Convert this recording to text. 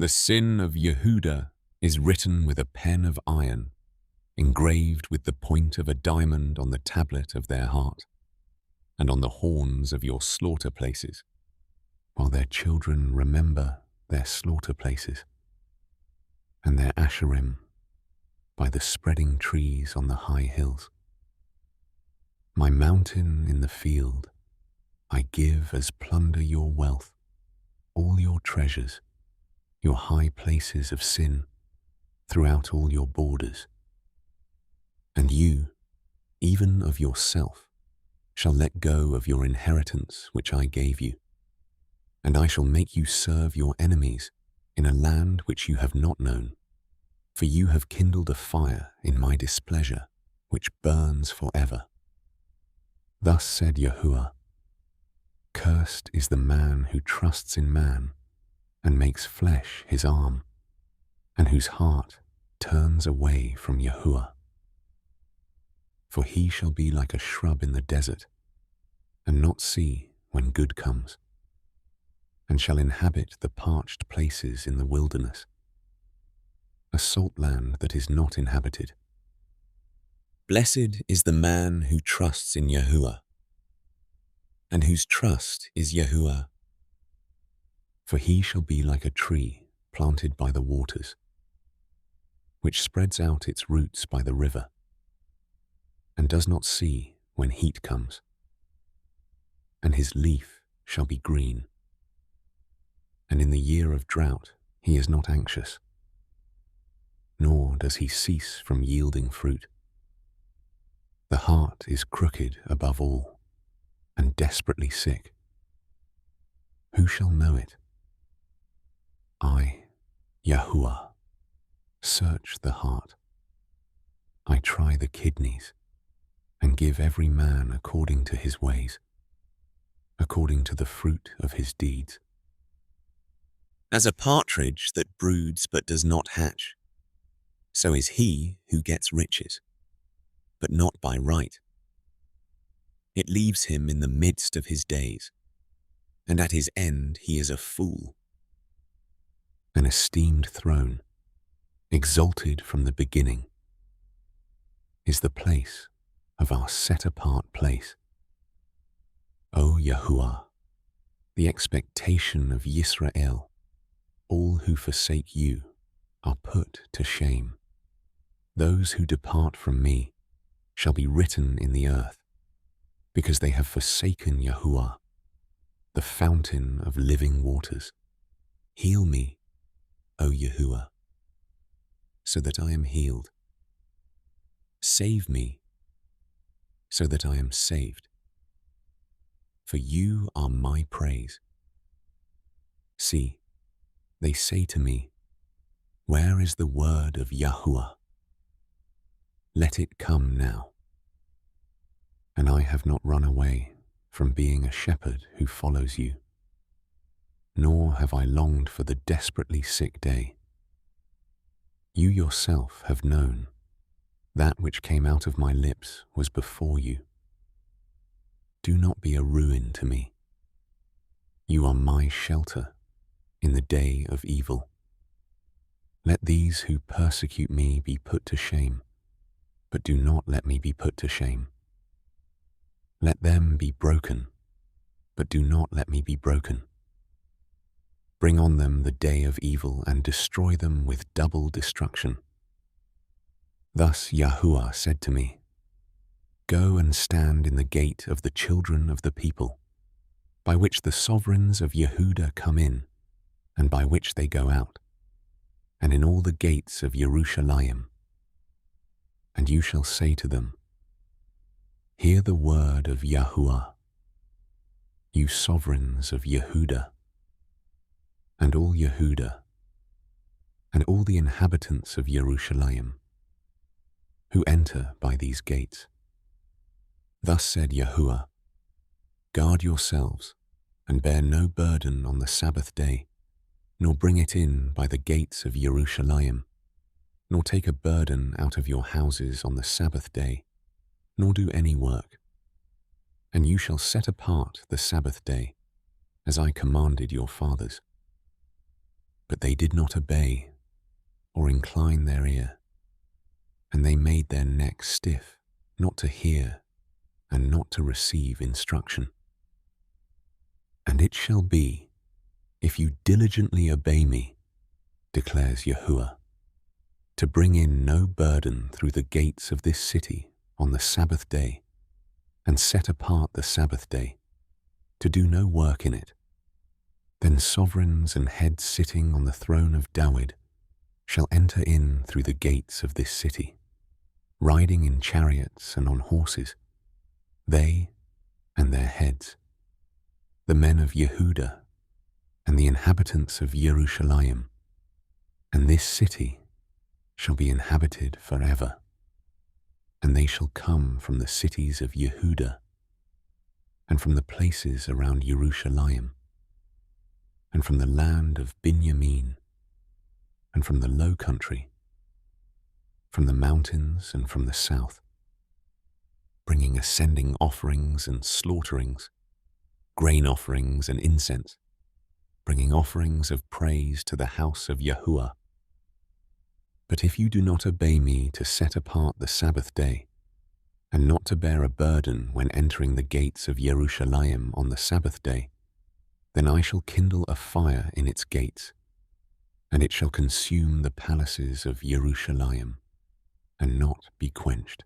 The sin of Yehudah is written with a pen of iron, engraved with the point of a diamond on the tablet of their heart, and on the horns of your slaughter places, while their children remember their slaughter places, and their Asherim by the spreading trees on the high hills. My mountain in the field I give as plunder your wealth, all your treasures, your high places of sin throughout all your borders. And you, even of yourself, shall let go of your inheritance which I gave you, and I shall make you serve your enemies in a land which you have not known, for you have kindled a fire in my displeasure which burns forever. Thus said Yahuah, cursed is the man who trusts in man and makes flesh his arm, and whose heart turns away from Yahuah. For he shall be like a shrub in the desert, and not see when good comes, and shall inhabit the parched places in the wilderness, a salt land that is not inhabited. Blessed is the man who trusts in Yahuah, and whose trust is Yahuah. For he shall be like a tree planted by the waters, which spreads out its roots by the river, and does not see when heat comes, and his leaf shall be green. And in the year of drought he is not anxious, nor does he cease from yielding fruit. The heart is crooked above all, and desperately sick. Who shall know it? I, Yahuah, search the heart. I try the kidneys, and give every man according to his ways, according to the fruit of his deeds. As a partridge that broods but does not hatch, so is he who gets riches, but not by right. It leaves him in the midst of his days, and at his end he is a fool. An esteemed throne, exalted from the beginning, is the place of our set-apart place. O Yahuah, the expectation of Yisrael, all who forsake you are put to shame. Those who depart from me shall be written in the earth, because they have forsaken Yahuah, the fountain of living waters. Heal me, O Yahuah, so that I am healed. Save me, so that I am saved. For you are my praise. See, they say to me, where is the word of Yahuah? Let it come now. And I have not run away from being a shepherd who follows you, nor have I longed for the desperately sick day. You yourself have known that which came out of my lips was before you. Do not be a ruin to me. You are my shelter in the day of evil. Let these who persecute me be put to shame, but do not let me be put to shame. Let them be broken, but do not let me be broken. Bring on them the day of evil and destroy them with double destruction. Thus Yahuah said to me, go and stand in the gate of the children of the people, by which the sovereigns of Yehudah come in, and by which they go out, and in all the gates of Yerushalayim. And you shall say to them, hear the word of Yahuah, you sovereigns of Yehudah, and all Yehudah, and all the inhabitants of Yerushalayim, who enter by these gates. Thus said Yahuah, guard yourselves, and bear no burden on the Sabbath day, nor bring it in by the gates of Yerushalayim, nor take a burden out of your houses on the Sabbath day, nor do any work. And you shall set apart the Sabbath day, as I commanded your fathers. But they did not obey or incline their ear, and they made their necks stiff, not to hear and not to receive instruction. And it shall be, if you diligently obey me, declares Yahuah, to bring in no burden through the gates of this city on the Sabbath day, and set apart the Sabbath day, to do no work in it, then sovereigns and heads sitting on the throne of Dawid shall enter in through the gates of this city, riding in chariots and on horses, they and their heads, the men of Yehudah and the inhabitants of Jerusalem, and this city shall be inhabited forever. And they shall come from the cities of Yehudah, and from the places around Jerusalem, and from the land of Benjamin, and from the low country, from the mountains and from the south, bringing ascending offerings and slaughterings, grain offerings and incense, bringing offerings of praise to the house of Yahuah. But if you do not obey me to set apart the Sabbath day, and not to bear a burden when entering the gates of Jerusalem on the Sabbath day, then I shall kindle a fire in its gates, and it shall consume the palaces of Jerusalem, and not be quenched.